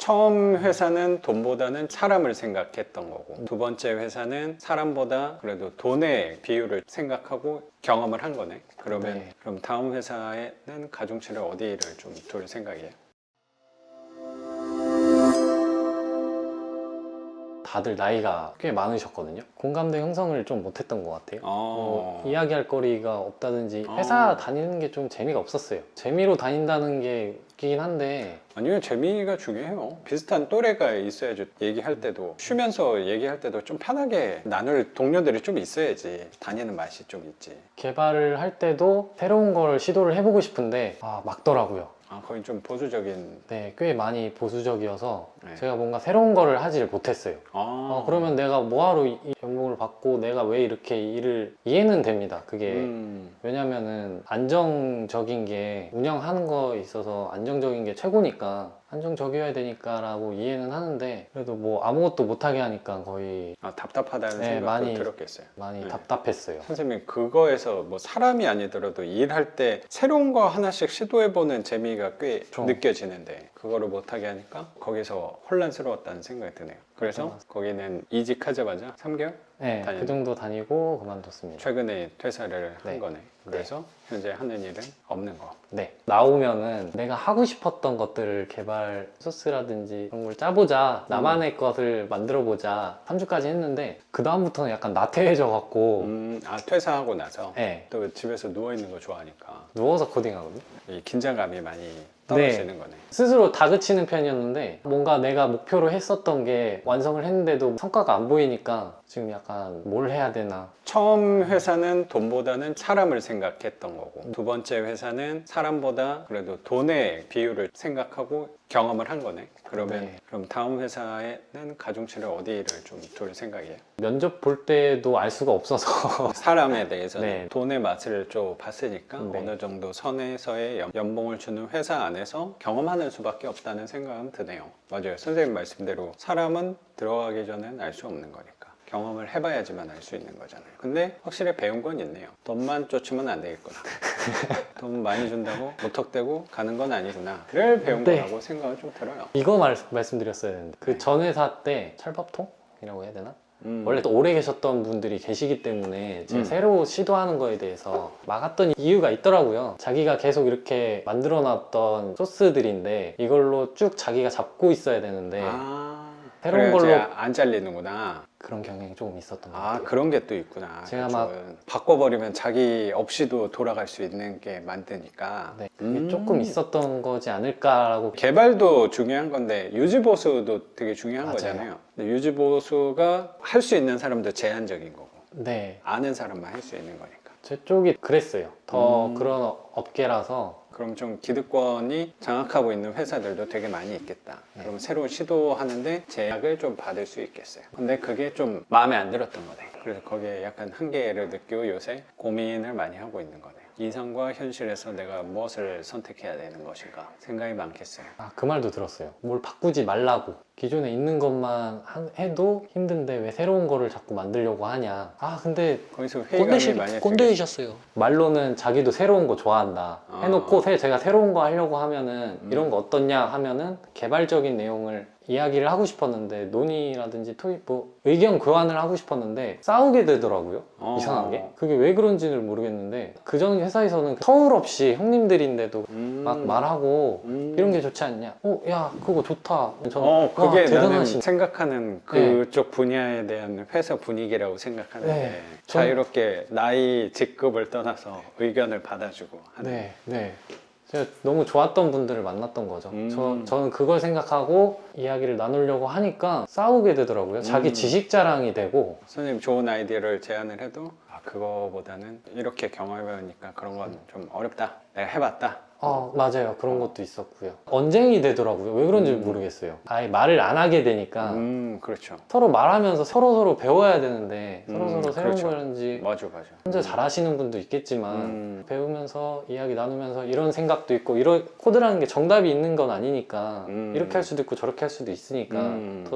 처음 회사는 돈보다는 사람을 생각했던 거고, 두 번째 회사는 사람보다 그래도 돈의 비율을 생각하고 경험을 한 거네. 그러면 네. 그럼 다음 회사에는 가중치를 어디를 좀 둘 생각이에요? 다들 나이가 꽤 많으셨거든요. 공감대 형성을 좀 못했던 것 같아요. 이야기할 거리가 없다든지 회사 다니는 게 좀 재미가 없었어요. 재미로 다닌다는 게 웃기긴 한데 아니요, 재미가 중요해요. 비슷한 또래가 있어야지. 얘기할 때도, 쉬면서 얘기할 때도 좀 편하게 나눌 동료들이 좀 있어야지 다니는 맛이 좀 있지. 개발을 할 때도 새로운 걸 시도를 해보고 싶은데 막더라고요. 거의 좀 보수적인. 네, 꽤 많이 보수적이어서 네. 제가 뭔가 새로운 거를 하지를 못했어요. 그러면 내가 뭐하러 이 연봉을 받고 내가 왜 이렇게 일을 이해는 됩니다. 그게 왜냐면은 안정적인 게 운영하는 거에 있어서 안정적인 게 최고니까 안정적이어야 되니까 라고 이해는 하는데 그래도 뭐 아무것도 못하게 하니까 거의 답답하다는 네, 생각도 많이 들었겠어요. 많이 네. 답답했어요. 선생님, 그거에서 뭐 사람이 아니더라도 일할 때 새로운 거 하나씩 시도해보는 재미가 꽤 느껴지는데 그거를 못하게 하니까 거기서 혼란스러웠다는 생각이 드네요. 그래서 거기는 이직하자마자 3개월? 네, 그 정도 다니고 그만뒀습니다. 최근에 퇴사를 네. 한 거네. 그래서 현재 하는 일은 없는 거. 네, 나오면은 내가 하고 싶었던 것들을 개발 소스라든지 그런 걸 짜보자, 나만의 것을 만들어보자 3주까지 했는데 그 다음부터는 약간 나태해져 갖고 퇴사하고 나서 네, 또 집에서 누워있는 거 좋아하니까 누워서 코딩하거든요. 이 긴장감이 많이 떨어지는 거네. 스스로 다그치는 편이었는데 뭔가 내가 목표로 했었던 게 완성을 했는데도 성과가 안 보이니까 지금 약간 뭘 해야 되나. 처음 회사는 돈보다는 사람을 생각했던 거고, 두 번째 회사는 사람보다 그래도 돈의 비율을 생각하고 경험을 한 거네. 그러면 그럼 다음 회사에는 가중치를 어디를 좀 둘 생각이에요? 면접 볼 때도 알 수가 없어서 사람에 대해서는 네. 돈의 맛을 좀 봤으니까 어느 정도 선에서의 연봉을 주는 회사 안에서 경험하는 수밖에 없다는 생각은 드네요. 맞아요. 선생님 말씀대로 사람은 들어가기 전엔 알 수 없는 거니까 경험을 해봐야지만 알 수 있는 거잖아요. 근데 확실히 배운 건 있네요. 돈만 쫓으면 안 되겠구나. 돈 많이 준다고 무턱대고 가는 건 아니구나. 를 배운 거라고 생각은 좀 들어요. 이거 말씀드렸어야 했는데 그 전 회사 때 철밥통이라고 해야 되나? 원래 또 오래 계셨던 분들이 계시기 때문에 제가 새로 시도하는 거에 대해서 막았던 이유가 있더라고요. 자기가 계속 이렇게 만들어 놨던 소스들인데 이걸로 쭉 자기가 잡고 있어야 되는데 새로운 걸로 안 잘리는구나. 그런 경향이 조금 있었던 것 같아요. 그런 게 또 있구나. 제가 그쪽은. 막 바꿔버리면 자기 없이도 돌아갈 수 있는 게 만드니까. 그게 조금 있었던 거지 않을까라고. 개발도 중요한 건데 유지보수도 되게 중요한 맞아요. 거잖아요. 근데 유지보수가 할 수 있는 사람도 제한적인 거고 네, 아는 사람만 할 수 있는 거니까. 제 쪽이 그랬어요. 더 그런 업계라서. 그럼 좀 기득권이 장악하고 있는 회사들도 되게 많이 있겠다. 그럼 새로운 시도하는데 제약을 좀 받을 수 있겠어요. 근데 그게 좀 마음에 안 들었던 거네. 그래서 거기에 약간 한계를 느끼고 요새 고민을 많이 하고 있는 거네. 이상과 현실에서 내가 무엇을 선택해야 되는 것인가 생각이 많겠어요. 그 말도 들었어요. 뭘 바꾸지 말라고. 기존에 있는 것만 해도 힘든데 왜 새로운 거를 자꾸 만들려고 하냐. 근데 거기서 회의감이 많이 꼰대이셨어요. 말로는 자기도 새로운 거 좋아한다 해놓고 제가 새로운 거 하려고 하면은 이런 거 어떻냐 하면은 개발적인 내용을 이야기를 하고 싶었는데 논의라든지 의견 교환을 하고 싶었는데 싸우게 되더라고요. 이상하게. 그게 왜 그런지는 모르겠는데 그전 회사에서는 터울 없이 형님들인데도 막 말하고 이런 게 좋지 않냐. 야 그거 좋다. 그게 나는 대단하신. 생각하는 그쪽 분야에 대한 회사 분위기라고 생각하는데 자유롭게 나이 직급을 떠나서 의견을 받아주고 하는. 제가 너무 좋았던 분들을 만났던 거죠. 저는 그걸 생각하고 이야기를 나누려고 하니까 싸우게 되더라고요. 자기 지식 자랑이 되고. 선생님 좋은 아이디어를 제안을 해도 그거보다는 이렇게 경험해보니까 그런 건 좀 어렵다. 내가 해봤다. 맞아요. 그런 것도 있었고요. 언쟁이 되더라고요. 왜 그런지 모르겠어요. 아예 말을 안 하게 되니까 그렇죠. 서로 말하면서 서로서로 배워야 되는데 서로서로 새로운 그렇죠. 거는지 맞아. 혼자 잘하시는 분도 있겠지만 배우면서 이야기 나누면서 이런 생각도 있고 이런 코드라는 게 정답이 있는 건 아니니까 이렇게 할 수도 있고 저렇게 할 수도 있으니까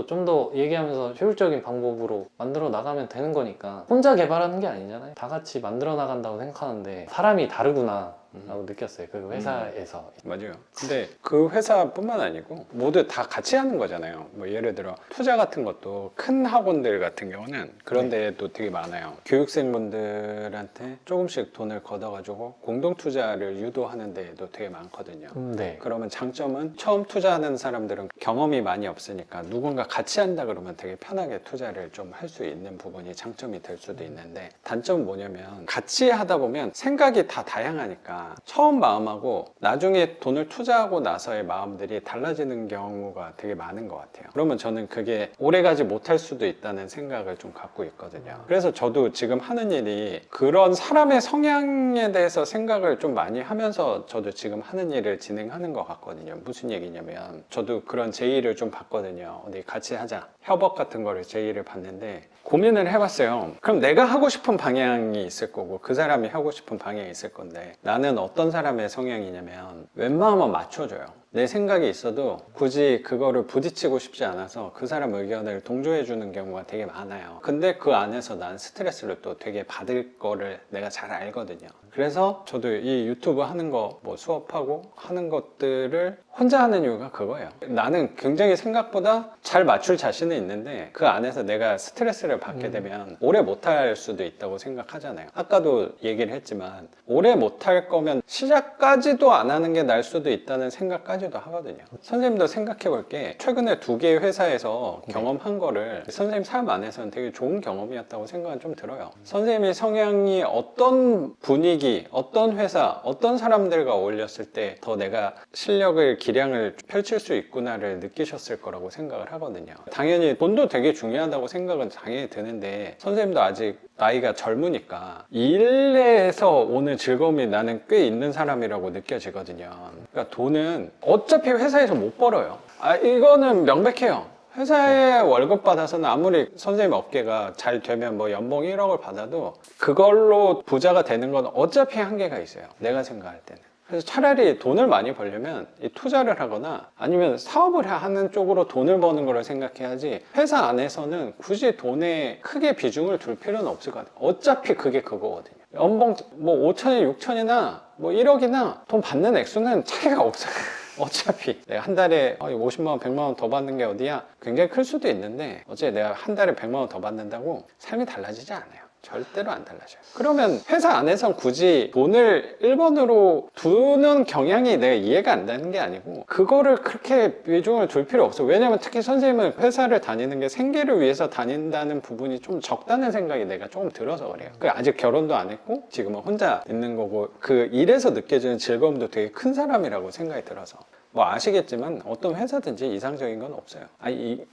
좀 더 얘기하면서 효율적인 방법으로 만들어 나가면 되는 거니까 혼자 개발하는 게 아니잖아요. 다 같이 만들어 나간다고 생각하는데 사람이 다르구나 라고 느꼈어요. 그 회사에서. 맞아요. 근데 그 회사뿐만 아니고 모두 다 같이 하는 거잖아요. 뭐 예를 들어 투자 같은 것도 큰 학원들 같은 경우는 그런 데도 되게 많아요. 교육생분들한테 조금씩 돈을 걷어가지고 공동 투자를 유도하는 데도 되게 많거든요. 네. 그러면 장점은 처음 투자하는 사람들은 경험이 많이 없으니까 누군가 같이 한다 그러면 되게 편하게 투자를 좀 할 수 있는 부분이 장점이 될 수도 있는데, 단점은 뭐냐면 같이 하다 보면 생각이 다 다양하니까 처음 마음하고 나중에 돈을 투자하고 나서의 마음들이 달라지는 경우가 되게 많은 것 같아요. 그러면 저는 그게 오래가지 못할 수도 있다는 생각을 좀 갖고 있거든요. 그래서 저도 지금 하는 일이 그런 사람의 성향에 대해서 생각을 좀 많이 하면서 저도 지금 하는 일을 진행하는 것 같거든요. 무슨 얘기냐면 저도 그런 제의를 좀 받거든요. 어디 같이 하자, 협업 같은 거를 제의를 받는데 고민을 해봤어요. 그럼 내가 하고 싶은 방향이 있을 거고 그 사람이 하고 싶은 방향이 있을 건데, 나는 어떤 사람의 성향이냐면 웬만하면 맞춰줘요. 내 생각이 있어도 굳이 그거를 부딪히고 싶지 않아서 그 사람 의견을 동조해 주는 경우가 되게 많아요. 근데 그 안에서 난 스트레스를 또 되게 받을 거를 내가 잘 알거든요. 그래서 저도 이 유튜브 하는 거, 뭐 수업하고 하는 것들을 혼자 하는 이유가 그거예요. 나는 굉장히 생각보다 잘 맞출 자신은 있는데 그 안에서 내가 스트레스를 받게 되면 오래 못할 수도 있다고 생각하잖아요. 아까도 얘기를 했지만 오래 못할 거면 시작까지도 안 하는 게 나을 수도 있다는 생각까지도 하거든요. 선생님도 생각해 볼게, 최근에 2개의 회사에서 경험한 거를 선생님 삶 안에서는 되게 좋은 경험이었다고 생각은 좀 들어요. 선생님의 성향이 어떤 분위기, 어떤 회사, 어떤 사람들과 어울렸을 때 더 내가 실력을 기량을 펼칠 수 있구나를 느끼셨을 거라고 생각을 하거든요. 당연히 돈도 되게 중요하다고 생각은 당연히 드는데, 선생님도 아직 나이가 젊으니까 일에서 오는 즐거움이 나는 꽤 있는 사람이라고 느껴지거든요. 그러니까 돈은 어차피 회사에서 못 벌어요. 이거는 명백해요. 회사에 월급 받아서는 아무리 선생님 업계가 잘 되면 뭐 연봉 1억을 받아도 그걸로 부자가 되는 건 어차피 한계가 있어요. 내가 생각할 때는. 그래서 차라리 돈을 많이 벌려면 이 투자를 하거나 아니면 사업을 하는 쪽으로 돈을 버는 거를 생각해야지, 회사 안에서는 굳이 돈에 크게 비중을 둘 필요는 없을 것 같아요. 어차피 그게 그거거든요. 연봉 뭐 5천이 6천이나 뭐 1억이나 돈 받는 액수는 차이가 없어요. 어차피 내가 한 달에 50만 원, 100만 원 더 받는 게 어디야? 굉장히 클 수도 있는데 어차피 내가 한 달에 100만 원 더 받는다고 삶이 달라지지 않아요. 절대로 안 달라져요. 그러면 회사 안에선 굳이 돈을 1번으로 두는 경향이 내가 이해가 안 되는 게 아니고 그거를 그렇게 비중을 둘 필요 없어. 왜냐면 특히 선생님은 회사를 다니는 게 생계를 위해서 다닌다는 부분이 좀 적다는 생각이 내가 조금 들어서 그래요. 아직 결혼도 안 했고 지금은 혼자 있는 거고 그 일에서 느껴지는 즐거움도 되게 큰 사람이라고 생각이 들어서, 뭐 아시겠지만 어떤 회사든지 이상적인 건 없어요.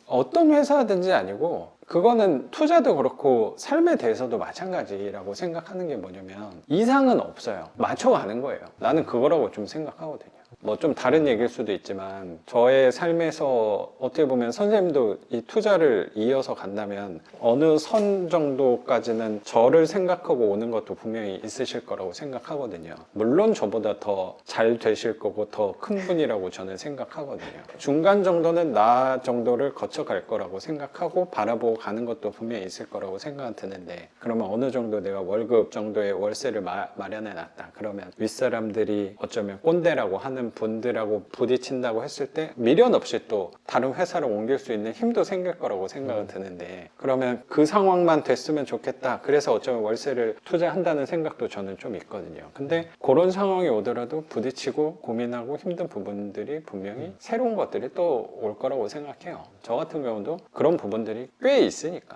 어떤 회사든지 아니고 그거는 투자도 그렇고 삶에 대해서도 마찬가지라고 생각하는 게 뭐냐면 이상은 없어요. 맞춰가는 거예요. 나는 그거라고 좀 생각하거든요. 뭐 좀 다른 얘기일 수도 있지만 저의 삶에서 어떻게 보면 선생님도 이 투자를 이어서 간다면 어느 선 정도까지는 저를 생각하고 오는 것도 분명히 있으실 거라고 생각하거든요. 물론 저보다 더 잘 되실 거고 더 큰 분이라고 저는 생각하거든요. 중간 정도는 나 정도를 거쳐갈 거라고 생각하고 바라보고 가는 것도 분명히 있을 거라고 생각은 드는데, 그러면 어느 정도 내가 월급 정도의 월세를 마련해 놨다 그러면 윗사람들이 어쩌면 꼰대라고 하는 분들하고 부딪힌다고 했을 때 미련 없이 또 다른 회사로 옮길 수 있는 힘도 생길 거라고 생각은 드는데, 그러면 그 상황만 됐으면 좋겠다, 그래서 어쩌면 월세를 투자한다는 생각도 저는 좀 있거든요. 근데 그런 상황이 오더라도 부딪히고 고민하고 힘든 부분들이 분명히 새로운 것들이 또 올 거라고 생각해요. 저 같은 경우도 그런 부분들이 꽤 있으니까.